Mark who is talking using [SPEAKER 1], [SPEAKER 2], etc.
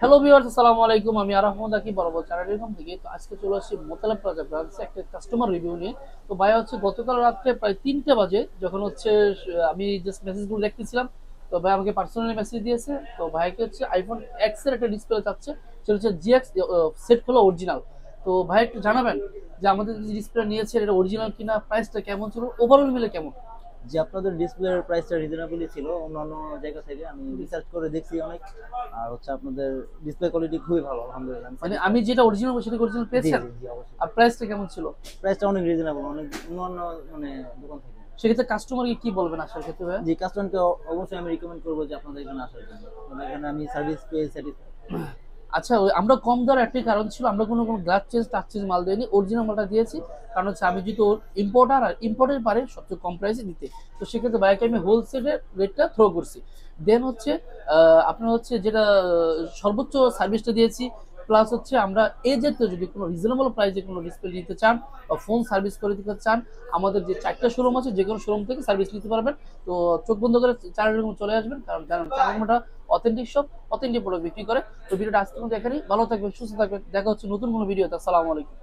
[SPEAKER 1] Hello viewers, আসসালামু আলাইকুম। আমি আরাফাত আকি বরাবর চ্যানেল থেকে। তো আজকে চলে আসছি মোতালেব প্লাজা ব্রাঞ্চে একটা কাস্টমার রিভিউ নিয়ে। তো ভাই হচ্ছে গতকাল রাত্রে প্রায় 3টা বাজে যখন হচ্ছে আমি জাস্ট মেসেজগুলো দেখতেছিলাম। তো ভাই আমাকে পার্সোনালি মেসেজ দিয়েছে। তো ভাইকে হচ্ছে আইফোন এক্স এর একটা ডিসপ্লে চাচ্ছে, সেটা হচ্ছে জিএক্স সেট হলো অরিজিনাল। তো ভাই একটু জানাবেন যে আমাদের যে ডিসপ্লে নিয়েছে এটা অরিজিনাল কিনা, প্রাইসটা কেমন ছিল, ওভারঅল মিলে কেমন।
[SPEAKER 2] যে আপনাদের ডিসপ্লের প্রাইসটা রিজনেবলই ছিল অন্যান্য জায়গা থেকে আমি রিসার্চ করে দেখছি অনেক। আর হচ্ছে আপনাদের ডিসপ্লে কোয়ালিটি খুবই ভালো, আলহামদুলিল্লাহ আমি
[SPEAKER 1] মানে আমি
[SPEAKER 2] স্যাটিসফাইড।
[SPEAKER 1] যেটা অরিজিনাল সেটা অরিজিনাল
[SPEAKER 2] জি
[SPEAKER 1] পেয়েছেন?
[SPEAKER 2] জি জি অবশ্যই।
[SPEAKER 1] আর প্রাইসটা কেমন ছিল?
[SPEAKER 2] প্রাইসটা অনেক রিজনেবল, অনেক অন্যান্য মানে দোকান থেকে।
[SPEAKER 1] সেক্ষেত্রে কাস্টমারকে কি বলবেন আসার ক্ষেত্রে ভাই?
[SPEAKER 2] জি, কাস্টমারকে অবশ্যই আমি রিকমেন্ড করবো যে আপনাদের এখানে আসার জন্য, আপনাদের এখানে আমি সার্ভিস পেয়ে স্যাটিসফাইড।
[SPEAKER 1] আচ্ছা, আমরা কম দেওয়ার একটাই কারণ ছিল, আমরা কোনো গ্লাস চেঞ্জ টাচ চেঞ্জ মাল দিইনি, অরিজিনাল মালটা দিয়েছি। কারণ হচ্ছে আমি যেহেতু ইম্পোর্টার, আর ইম্পোর্টের পারে সবচেয়ে কম প্রাইসে দিতে। তো সেক্ষেত্রে বাইকে আমি হোলসেলের রেটটা থ্রো করছি। দেন হচ্ছে আপনার হচ্ছে যেটা সর্বোচ্চ সার্ভিসটা দিয়েছি। প্লাস হচ্ছে আমরা এই জাতীয় যদি কোনো রিজনেবল প্রাইসে কোনো ডিসপ্লে নিতে চান বা ফোন সার্ভিস করে দিতে চান, আমাদের যে 4টা শোরুম আছে যে কোনো শোরুম থেকে সার্ভিস নিতে পারবেন। তো চোখ বন্ধ করে চ্যানেলের চলে আসবেন, কারণ জানেন চ্যানেলটা অথেন্টিক সব, অথেন্টিক প্রোডাক্ট বিক্রি করে। তো ভিডিওটা আজকে মতো এখানেই। ভালো থাকবেন, সুস্থ থাকবেন, দেখা হচ্ছে নতুন কোনো ভিডিওতে। আসসালামু আলাইকুম।